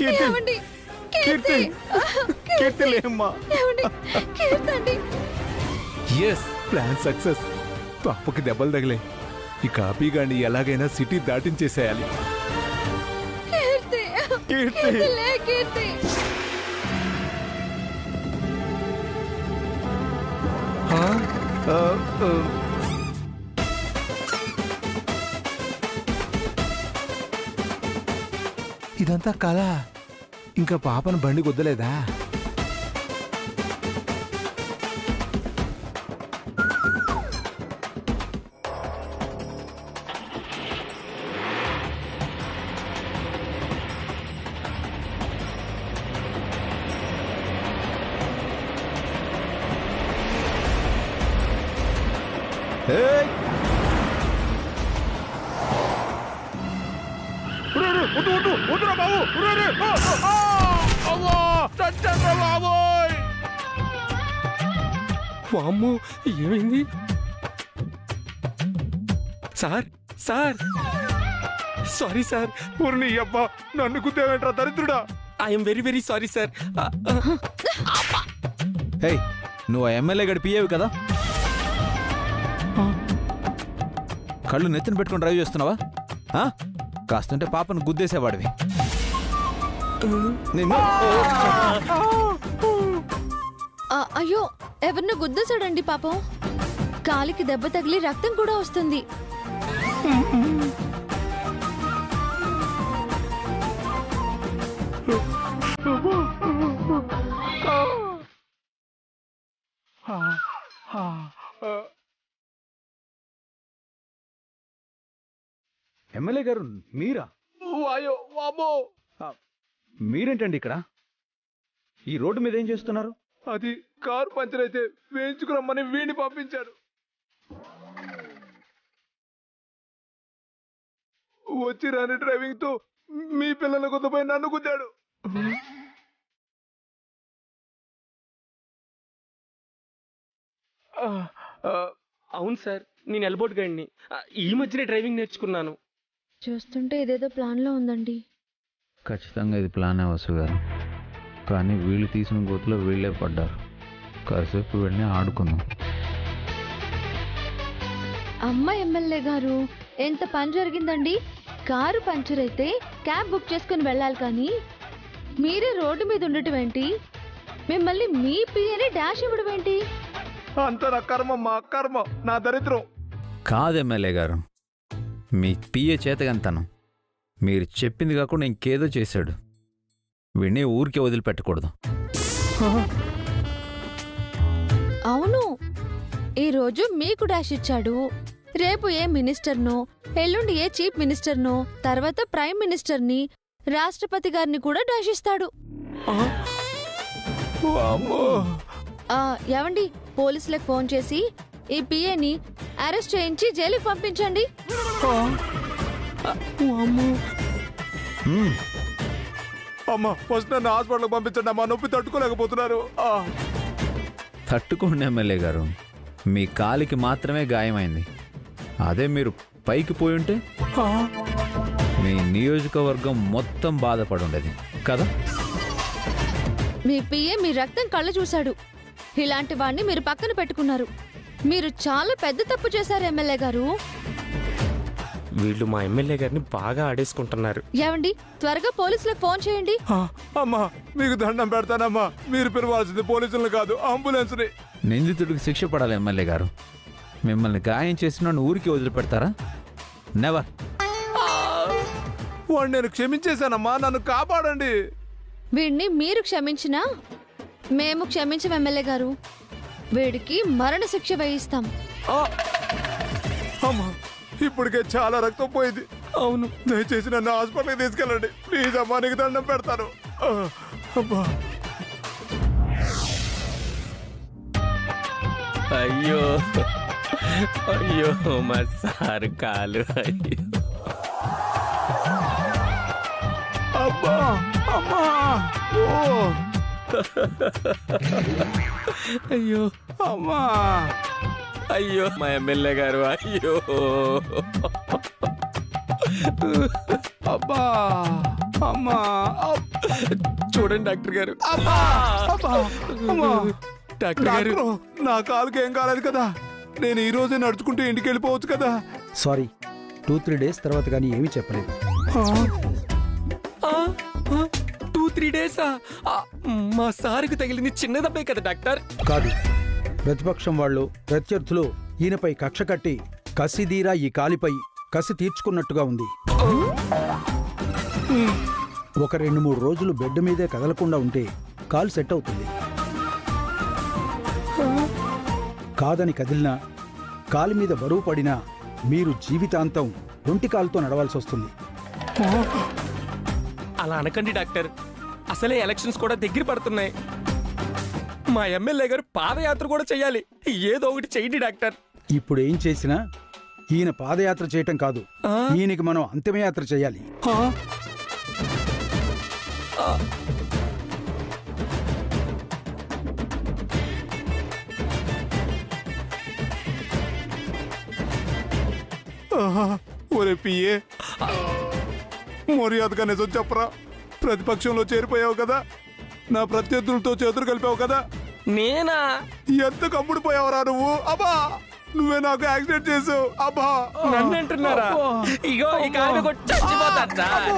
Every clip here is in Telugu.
ఏమండి? కీర్తి లేమ్మా. ఏమండి? కీర్తి అండి. Yes, plan success. పాపకి దెబ్బలు తగిలే. ఈ కాపీగాన్ని ఎలాగైనా సిటీ దాటించేసేయాలి. కీర్తి లే, కీర్తి. ఇదంతా కళ. ఇంకా పాపను బండి కుద్దలేదా? వామ్మో, ఏమైంది సార్? Sorry sir. పూర్ణి అబ్బా, నన్ను గుద్దేవేంట్రా దరిద్రుడా? I'm very very sorry sir. Hey, నువ్వు ఆ ఎమ్మెల్యే గడి పియ్యేవి కదా? కళ్ళు నెత్తిన పెట్టుకుని డ్రైవ్ చేస్తున్నావా? కాస్తుంటే పాపను గుద్దేసేవాడివి. అయ్యో, ఎవరిని గుద్దేశాడండి పాపం. కాలికి దెబ్బ తగిలి రక్తం కూడా వస్తుంది. ఎమ్మెల్యే గారు మీరా? మీరేంటండి ఇక్కడ? ఈ రోడ్డు మీద ఏం చేస్తున్నారు? అది కారు పంచర్ అయితే వేయించుకురమ్మని వీడిని పంపించాడు. వచ్చి రాని డ్రైవింగ్ తో మీ పిల్లల కొద్దపై నన్ను గుద్దాడు. అవును సార్, నేను ఎల్బోట్ గైడ్ని. ఈ మధ్యనే డ్రైవింగ్ నేర్చుకున్నాను. చూస్తుంటే ఇదేదో ప్లాన్ లో ఉందండి. ఖచ్చితంగా ఇది ప్లానే వసు గారు. కానీ వీళ్ళు తీసిన గోతులో వీళ్ళే పడ్డారు. కాసేపు వెళ్ళి ఆడుకుందాం. అమ్మ ఎమ్మెల్యే గారు, ఎంత పని జరిగిందండి. కారు పంచర్ అయితే క్యాబ్ బుక్ చేసుకుని వెళ్ళాలి, కానీ మీరే రోడ్డు మీద ఉండటం ఏంటి? మిమ్మల్ని మీ పియని డాష్ ఇవ్వడం ఏంటి? అంత నా కర్మ, మా కర్మ, నా దరిద్రం. కాదు ఎమ్మెల్యే గారు, మీ పిఏ చేతగంతను. మీరు చెప్పింది కాకుండా ఇంకేదో చేశాడు. వీడిని ఊరికే వదిలిపెట్టకూడదు. అవును, ఈరోజు మీకు డాష్ ఇచ్చాడు. రేపు ఏ మినిస్టర్నో, ఎల్లుండి ఏ చీఫ్ మినిస్టర్నో, తర్వాత ప్రైమ్ మినిస్టర్ని, రాష్ట్రపతి గారిని కూడా డాష్ ఇస్తాడు. ఏవండి, పోలీసులకు ఫోన్ చేసి ఈ పిఏని అరెస్ట్ చేయించి జైలుకి పంపించండి. అమ్మా, ఫస్ట్ నన్ను హాస్పిటల్కి పంపించండి అమ్మా, నొప్పి తట్టుకోలేకపోతున్నారు. తట్టుకోండి ఎమ్మెల్యే గారు, మీ కాలికి మాత్రమే గాయమైంది. అదే మీరు పైకి పోయి ఉంటే మీ నియోజకవర్గం మొత్తం బాధపడి ఉండేది కదా. మీ పిఏ మీ రక్తం కళ్ళ చూశాడు. ఇలాంటి వాడిని మీరు పక్కన పెట్టుకున్నారు. మీరు చాలా పెద్ద తప్పు చేశారు ఎమ్మెల్యే గారు. వీళ్ళు మా ఎమ్మెల్యే గారిని బాగా ఆడేసుకుంటున్నారు. ఏవండి, త్వరగా పోలీసులకు ఫోన్ చేయండి. అమ్మా, మీకు దండం పెడతానమ్మా. మీరు పిలవాల్సింది పోలీసులను కాదు, అంబులెన్స్ ని. నిందితుడికి శిక్ష పడాలి ఎమ్మెల్యే గారు. మిమ్మల్ని గాయం చేసిన ఊరికి వదిలిపెడతారా? నెవర్. వాడు నేను క్షమించేశానమ్మా, నన్ను కాపాడండి. వీడిని మీరు క్షమించినా మేము క్షమించం ఎమ్మెల్యే గారు. వీడికి మరణ శిక్ష వేయిస్తాం. అమ్మా, ఇప్పటికే చాలా రక్తం పోయింది. అవును, దయచేసి నన్ను హాస్పిటల్కి తీసుకెళ్ళండి ప్లీజ్ అమ్మా, నీకు దండం పెడతాను. అమ్మా. అయ్యో అయ్యో, మా సారు కాలు. అయ్యో అబ్బా, అమ్మా, ఓ అయ్యో, అమ్మా, అయ్యో మా ఎమ్మెల్యే గారు. అయ్యో, అబ్బా, అమ్మా, చూడండి డాక్టర్ గారు. అబ్బా! అమ్మా! డాక్టర్ గారు, డాక్టరు, నా కాలుకి ఏం కాలేదు కదా, నేను ఈ రోజే నడుచుకుంటూ ఇంటికి వెళ్ళిపోవచ్చు కదా. సారీ, 2-3 డేస్ తర్వాత కానీ ఏమీ చెప్పలేదు. 2-3 డేసా? మా సార్కి తగిలింది చిన్న దెబ్బే కదా డాక్టర్. కాదు, ప్రతిపక్షం వాళ్ళు ప్రత్యర్థులు ఈయనపై కక్ష కట్టి కసిదీరా ఈ కాలిపై కసి తీర్చుకున్నట్టుగా ఉంది. ఒక 2-3 రోజులు బెడ్ మీదే కదలకుండా ఉంటే కాలు సెట్ అవుతుంది. కాదని కదిలినా, కాలు మీద బరువు పడినా మీరు జీవితాంతం ఒంటి కాలుతో నడవాల్సి వస్తుంది. అలా అనకండి డాక్టర్, అసలే ఎలక్షన్స్ కూడా దగ్గర పడుతున్నాయి. మా ఎమ్మెల్యే గారు పాదయాత్ర కూడా చేయాలి. ఏదో ఒకటి చెయ్యండి డాక్టర్. ఇప్పుడు ఏం చేసినా ఈయన పాదయాత్ర చేయటం కాదు, ఈయనకి మనం అంతిమయాత్ర చేయాలి. ఒరే పిఏ, మర్యాదగా నిజం చెప్పరా. ప్రతిపక్షంలో చేరిపోయావు కదా, నా ప్రత్యర్థులతో చేతులు కలిపావు కదా. నేనా? ఎంత కమ్ముడు పోయావరా నువ్వు. అబ్బా, నువ్వే నాకు యాక్సిడెంట్ చేసావు. అబ్బా, నన్ను అంటున్నారా? ఇగో ఈ కాలు కొట్టి చచ్చిపోతాను సార్.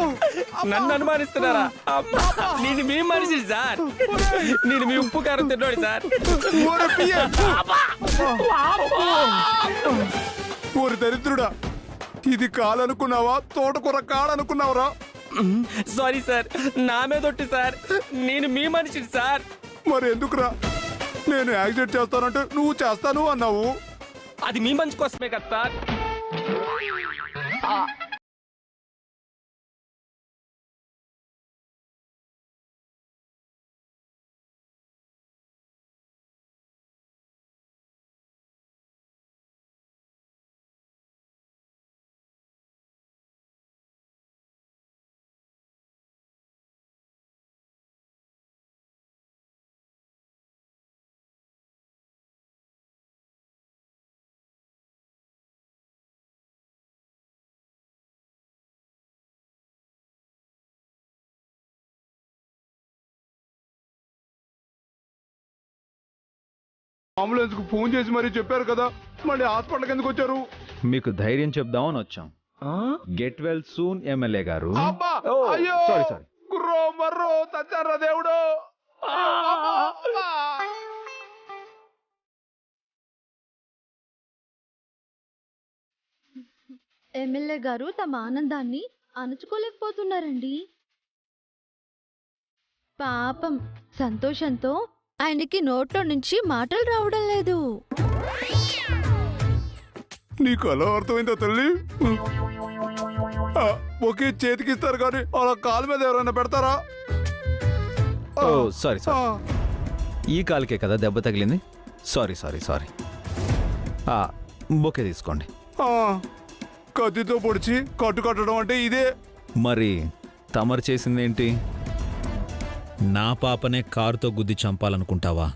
నన్ను అనుమానిస్తున్నారా? అమ్మా, నేను మీ మనిషి సార్. నేను మీ ఉప్పు కారం తిన్నాడు సార్. ఒరే పిఏ, ఓరి దరిద్రుడా, ఇది కాలనుకున్నావా, తోటకూర కాడనుకున్నావురా? సారీ సార్, నా మీదొట్టి సార్. నేను మీ మనిషి సార్. మరి ఎందుకురా నేను యాక్సిడెంట్ చేస్తానంటే నువ్వు చేస్తాను అన్నావు? అది మీ మంచి కోసమే కదా సార్. అంబులెన్స్ కు ఫోన్ చేసి మరీ చెప్పారు కదా, మళ్ళీ హాస్పిటల్కి ఎందుకు వచ్చారు? మీకు ధైర్యం చెప్దామని వచ్చాం. గెట్ వెల్ సూన్ ఎమ్మెల్యే గారు. అబ్బా, ఓ, అయ్యో, సారీ సారీ. కుర్రో మర్రో తచ్చారా దేవుడు. ఎమ్మెల్యే గారు తమ ఆనందాన్ని అణుచుకోలేకపోతున్నారండి. పాపం, సంతోషంతో ఆయనకి నోట్లో నుంచి మాటలు రావడం లేదు. నీకు అలా అర్థమైందా తల్లి? ఒకే చేతికిస్తారు కానీ అలా కాలు మీద ఎవరైనా పెడతారా? ఓ సారీ సారీ, ఈ కాలుకే కదా దెబ్బ తగిలింది. Sorry sorry sorry. బొకే తీసుకోండి. కత్తితో పొడిచి కట్టు కట్టడం అంటే ఇదే. మరి తమరు చేసిందేంటి? నా పాపనే కారుతో గుద్ది చంపాలనుకుంటావా?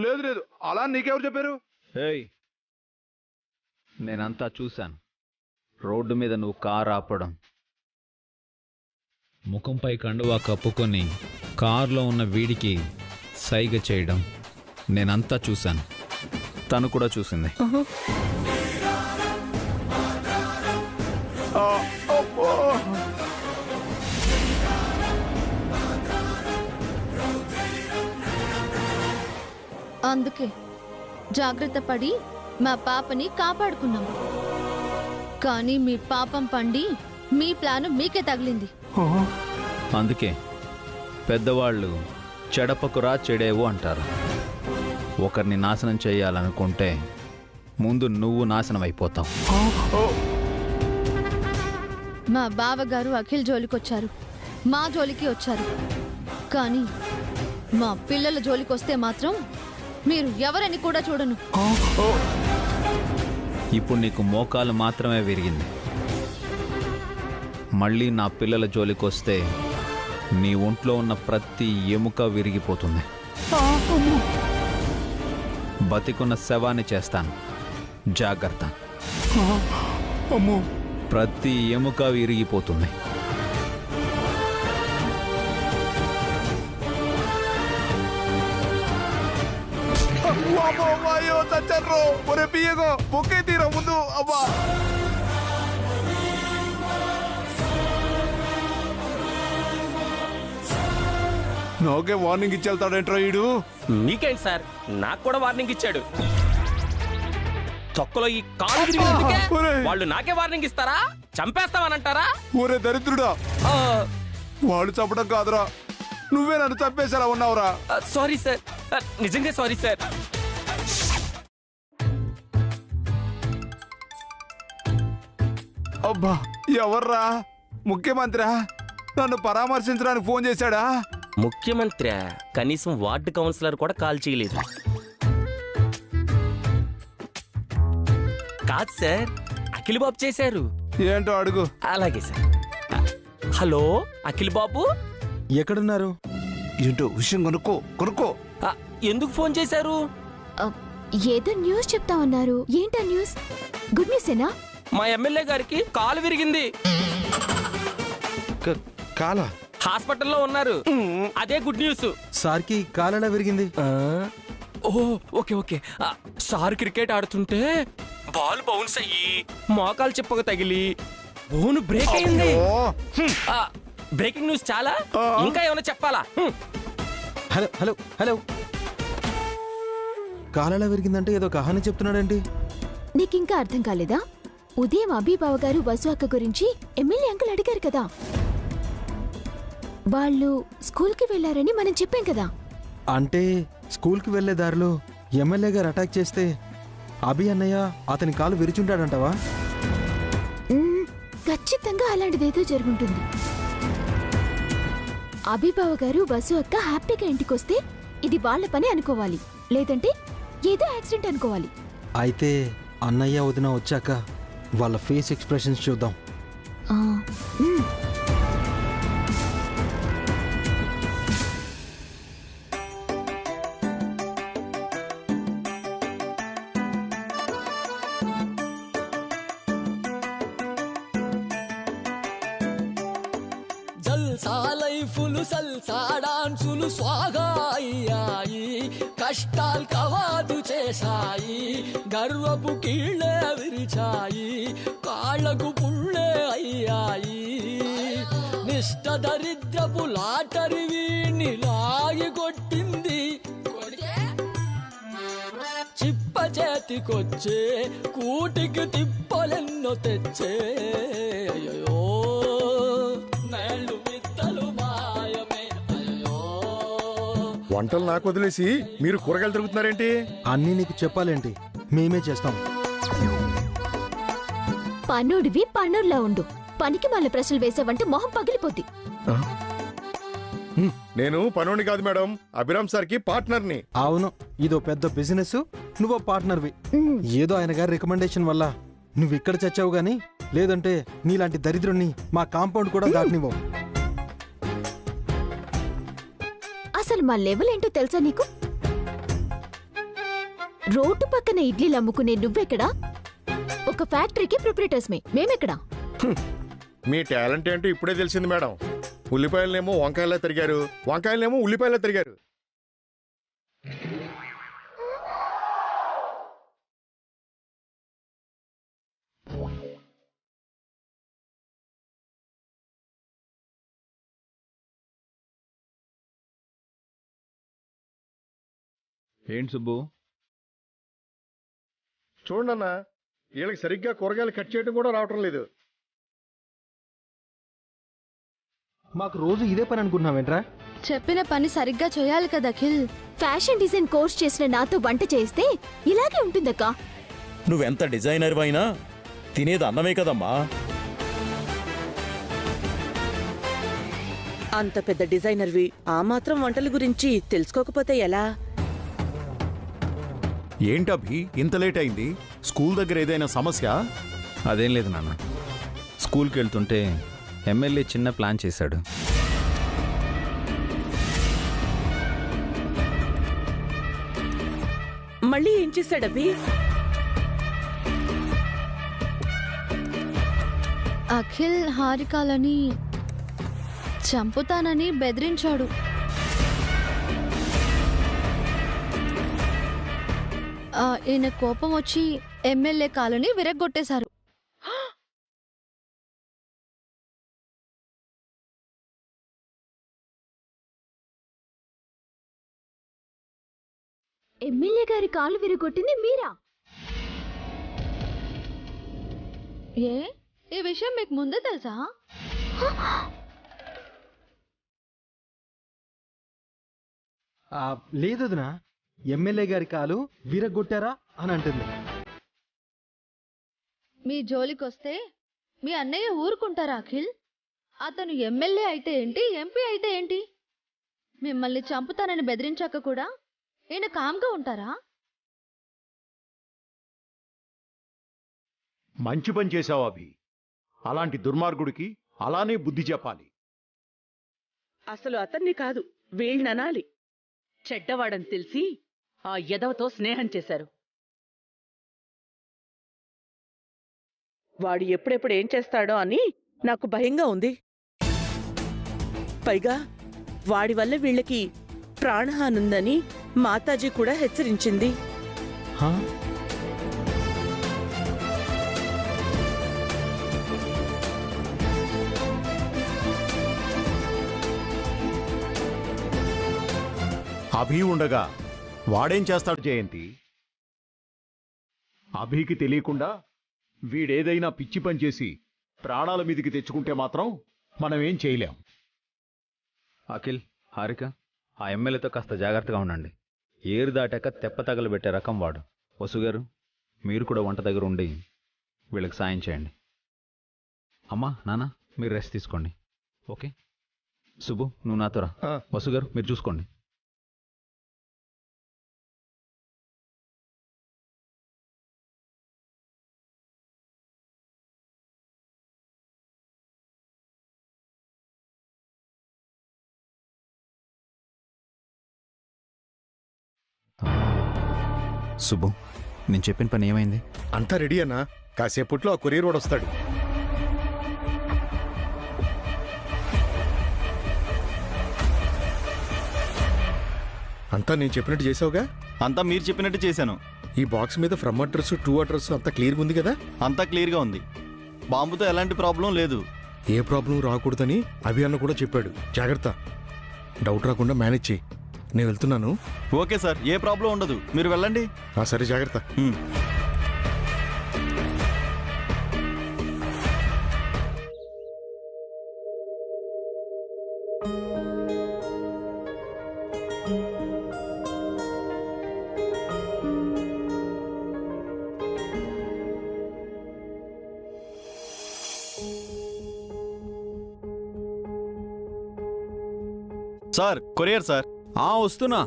లేదు లేదు, అలా నీకెవరు చెప్పారు? ఏయ్, నేనంతా చూశాను. రోడ్డు మీద నువ్వు కారు ఆపడం, ముఖంపై కండువా కప్పుకొని కారులో ఉన్న వీడికి సైగ చేయడం, నేనంతా చూశాను. తను కూడా చూసింది. అందుకే జాగ్రత్త పడి మా పాపని కాపాడుకున్నాము. కానీ మీ పాపం పండి మీ ప్లాను మీకే తగిలింది. అందుకే పెద్దవాళ్ళు చెడపకురా చెడేవు అంటారు. ఒకరిని నాశనం చేయాలనుకుంటే ముందు నువ్వు నాశనం అయిపోతావు. మా బావగారు అఖిల్ జోలికొచ్చారు, మా జోలికి వచ్చారు. కానీ మా పిల్లల జోలికొస్తే మాత్రం మీరు ఎవరని కూడా చూడను. ఇప్పుడు నీకు మోకాలు మాత్రమే విరిగింది. మళ్ళీ నా పిల్లల జోలికొస్తే నీ ఒంట్లో ఉన్న ప్రతి ఎముక విరిగిపోతుంది. బతికున్న శవాన్ని చేస్తాను, జాగ్రత్త. అమ్మో, ప్రతి ఎముక విరిగిపోతుంది. అయ్యో చచ్చర్రు, ఒరే పియ్యగో బొక్కే తీరా ముందు. అబ్బా నాకే వార్నింగ్ ఇచ్చేళ్తాడేంట్రా ఈడు. మీకేంటి సార్, నాకు కూడా వార్నింగ్ ఇచ్చాడు. చొక్కలో ఈ కాలు విరిగినందుకే ఒరేయ్. వాళ్ళు నాకే వార్నింగ్ ఇస్తారా? చంపేస్తామనంటారా? ఒరే దరిద్రుడా, ఆ, వాడు చంపడం కాదురా, నువ్వే నన్ను చంపేసేలా ఉన్నావురా. సారీ సార్, నిజంగా సారీ సార్. అబ్బా, ఎవర్రా? ముఖ్యమంత్రి నన్ను పరామర్శించడానికి ఫోన్ చేశాడా? ముఖ్యమంత్రి కనీసం వార్డు కౌన్సిలర్ కూడా కాల్ చేయలేదు. కాదు సార్, అఖిల్ బాబు చేశారు. ఏంటో అడుగు. అలాగే సార్. హలో అఖిల్ బాబు, ఎక్కడున్నారు? ఏంటో విషయం కొనుక్కో. ఎందుకు ఫోన్ చేశారు? ఏదో న్యూస్ చెప్తా ఉన్నారు. ఏంటా న్యూస్? గుడ్ న్యూసేనా? మా ఎమ్మెల్యే గారికి కాలు విరిగింది, కాలా? హాస్పిటల్లో ఉన్నారు. అదే గుడ్ న్యూస్. సార్కి కాలెలా విరిగింది? ఓ ఓకే ఓకే. సార్ క్రికెట్ ఆడుతుంటే బాల్ బౌన్స్ అయ్యి మోకాలు చిప్పకు తగిలి బోను బ్రేక్ అయింది. బ్రేకింగ్ న్యూస్ చాలా, ఇంకా ఏమైనా చెప్పాలా? హలో హలో హలో, కాలెలా విరిగిందంటే ఏదో కహాని చెప్తున్నాడండి. నీకింకా అర్థం కాలేదా? ఉదయం అభిబావ గారు వసు అక్క గురించి ఎమ్మెల్యే అంకుల్ అడిగారు కదా. వాళ్ళు స్కూల్కి వెళ్లారని మనం చెప్పాం కదా. అంటే స్కూల్కి వెళ్లే దారిలో ఎమ్మెల్యే గారు అటాక్ చేస్తే అభి అన్నయ్య అతని కాలు విరిచుంటాడంటావా? ఖచ్చితంగా అలాంటిదేదో జరుగుంటుంది. అభిబావ గారు వసు అక్క హ్యాపీగా ఇంటికొస్తే ఇది వాళ్ళ పని అనుకోవాలి, లేదంటే ఏదో యాక్సిడెంట్ అనుకోవాలి. అయితే అన్నయ్య వదిన వచ్చాక వాళ్ళ ఫేస్ ఎక్స్ప్రెషన్స్ చూద్దాం. ఆ, మ్. జల్సా లైఫులు సల్సా డాన్సులు స్వాగా అయ్యాయి, కష్టాలు కవాదు చేశాయి, గర్వపు కీళ్ళే విరిచాయి, కాళ్ళకు పుళ్ళే అయ్యాయి. నిష్ట దరిద్రపు లాటరి వీణ్ణి లాగి కొట్టింది, చిప్ప చేతికొచ్చే కూటికి తిప్పలెన్నో తెచ్చే. అయ్యో నేళ్ళు విత్తలు మాయమే. అయ్యో వంటలు నాకు వదిలేసి మీరు కూరగాయలు తిరుగుతున్నారేంటి? అన్నీ నీకు చెప్పాలేంటి, మేమే చేస్తాం. పనుడివి పనుల్లా ఉండు. పనికి మళ్ళీ ప్రశ్నలు వేసావంటే మొహం పగిలిపోద్ది. నేను పనోని కాదు మేడం, అభిరామ్ సార్కి పార్ట్నర్ని. అవును, ఇదో పెద్ద బిజినెస్, నువ్వో పార్ట్నర్వి. ఏదో ఆయన గారి రికమెండేషన్ వల్ల నువ్వు ఇక్కడ చచ్చావు గాని, లేదంటే నీలాంటి దరిద్రుణ్ణి మా కాంపౌండ్ కూడా దాటనివ్వవు. అసలు మా లెవెల్ ఏంటో తెలుసా నీకు? రోడ్డు పక్కన ఇడ్లీలు అమ్ముకునే నువ్వెక్కడా? ఒక ఫ్యాక్టరీకి ప్రొపరేటర్స్ మేమెక్కడా? మీ టాలెంట్ ఏంటో ఇప్పుడే తెలిసింది మేడం. ఉల్లిపాయలనేమో వంకాయలా తిరిగారు, వంకాయలనేమో ఉల్లిపాయలా తిరిగారు. ఏంటి సుబ్బు? చూడండి అన్న, వీళ్ళకి సరిగ్గా కూరగాయలు కట్ చేయడం కూడా రావటం లేదు. మాకు రోజు ఇదే పని అనుకుంటున్నావేంట్రా? చెప్పిన పని సరిగ్గా చేయాలి కదా అఖిల్. ఫ్యాషన్ డిజైన్ కోర్స్ చేసిన నాతో వంట చేస్తే ఇలాగే ఉంటుందక్కా. నువ్వెంత డిజైనర్ అయినా తినేది అన్నమే కదమ్మా. అంత పెద్ద డిజైనర్వి ఆ మాత్రం వంటల గురించి తెలుసుకోకపోతే ఎలా? ఏంటభి ఇంత లేట్ అయింది? స్కూల్ దగ్గర ఏదైనా సమస్య? అదేం లేదు నాన్న, స్కూల్కి వెళ్తుంటే ఎమ్మెల్యే చిన్న ప్లాన్ చేశాడు. మళ్ళీ ఏం చేశాడభి? అఖిల్ హారికాలని చంపుతానని బెదిరించాడు. ఈయన కోపం వచ్చి ఎమ్మెల్యే కాలని విరగ్గొట్టేశారు. ఎమ్మెల్యే గారి కాలు విరగొట్టింది మీరా? ఏ ఈ విషయం మీకు ముందే తెలుసా? లేదు వదినా, ఎమ్మెల్యే గారి కాలు విరగొట్టారా అని అంటుంది. మీ జోలికొస్తే మీ అన్నయ్య ఊరుకుంటారా అఖిల్? అతను ఎమ్మెల్యే అయితే ఏంటి, ఎంపీ అయితే ఏంటి? మిమ్మల్ని చంపుతానని బెదిరించాక కూడా ఈయన కామ్గా ఉంటారా? మంచి పని చేశావు అభి. అలాంటి దుర్మార్గుడికి అలానే బుద్ధి చెప్పాలి. అసలు అతన్ని కాదు, వీళ్ళననాలి. చెడ్డవాడని తెలిసి ఆ యదవతో స్నేహం చేశారు. వాడు ఎప్పుడెప్పుడు ఏం చేస్తాడో అని నాకు భయంగా ఉంది. పైగా వాడి వల్ల వీళ్ళకి ప్రాణహానుందని మాతాజీ కూడా హెచ్చరించింది. అభి ఉండగా వాడేం చేస్తాడు జయంతి? అభికి తెలియకుండా వీడేదైనా పిచ్చి పని చేసి ప్రాణాల మీదికి తెచ్చుకుంటే మాత్రం మనం ఏం చేయలేం. అఖిల్, హారిక, ఆ ఎమ్మెల్యేతో కాస్త జాగ్రత్తగా ఉండండి. ఏరు దాటాక తెప్ప తగలబెట్టే రకం వాడు. వసుగారు, మీరు కూడా వంట దగ్గర ఉండి వీళ్ళకి సాయం చేయండి. అమ్మా, నాన్న, మీరు రెస్ట్ తీసుకోండి. ఓకే? సుబ్బు, నువ్వు నాతో రా. వసుగారు, మీరు చూసుకోండి. సుబ్బు, నేను చెప్పిన పని ఏమైంది? అంతా రెడీ అన్నా. కాసేపట్లో ఆ కొరియర్ వాడు వస్తాడు. అంతా నేను చెప్పినట్టు చేసావుగా? అంతా మీరు చెప్పినట్టు చేశాను. ఈ బాక్స్ మీద ఫ్రమ్ అడ్రస్, టు అడ్రస్ అంతా క్లియర్గా ఉంది కదా? అంతా క్లియర్గా ఉంది. బాంబుతో ఎలాంటి ప్రాబ్లం లేదు. ఏ ప్రాబ్లం రాకూడదని అభి అన్న కూడా చెప్పాడు. జాగ్రత్త, డౌట్ రాకుండా మేనేజ్ చేయి. నేను వెళ్తున్నాను. ఓకే సార్, ఏ ప్రాబ్లం ఉండదు, మీరు వెళ్ళండి. సరే, జాగ్రత్త. Sir, courier sir. వస్తున్నా.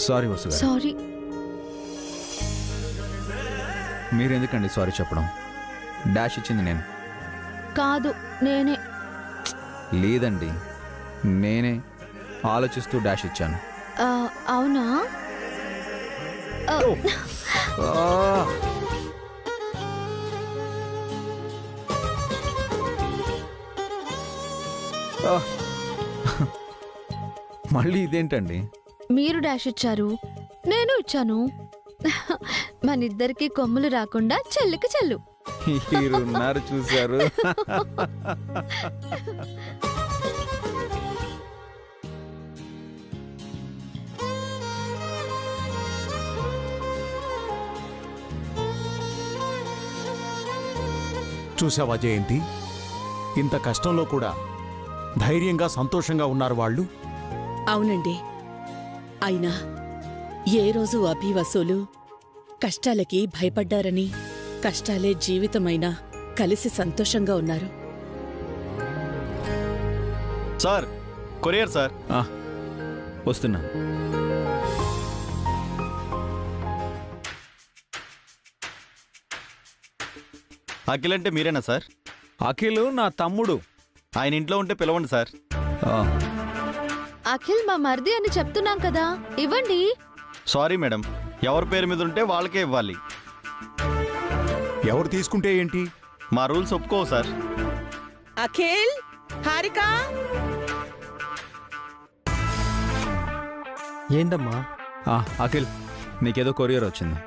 సారీ వసు. సారీ. మీరెందుకండి సారీ చెప్పడం? డాష్ ఇచ్చింది నేను కాదు, నేనే. లేదండి, నేనే ఆలోచిస్తూ డాష్ ఇచ్చాను. అవునా? మళ్ళీ ఇదేంటండి? మీరు డాష్ ఇచ్చారు, నేను ఇచ్చాను. మనిద్దరికి కొమ్ములు రాకుండా చెల్లుకి చెల్లు. మీరున్నారు చూశారు. చూసావా జయంతి, ఇంత కష్టంలో కూడా ధైర్యంగా సంతోషంగా ఉన్నారు వాళ్ళు. అవునండి. అయినా ఏ రోజు అభి వసూలు కష్టాలకి భయపడ్డారని కష్టాలే జీవితమైనా కలిసి సంతోషంగా ఉన్నారు. Sir courier sir. వస్తున్నా. అఖిల్ అంటే మీరేనా సార్? అఖిల్ నా తమ్ముడు. ఆయన ఇంట్లో ఉంటే పిలవండి సార్. అఖిల్ మా మరిది అని చెప్తున్నాం కదా, ఇవ్వండి. సారీ మేడం, ఎవరి పేరు మీద ఉంటే వాళ్ళకే ఇవ్వాలి. ఎవరు తీసుకుంటే ఏంటి? మా రూల్స్ ఒప్పుకోవు సార్. అఖిల్, హారిక, ఏంటమ్మా? అఖిల్, నీకేదో కొరియర్ వచ్చింది.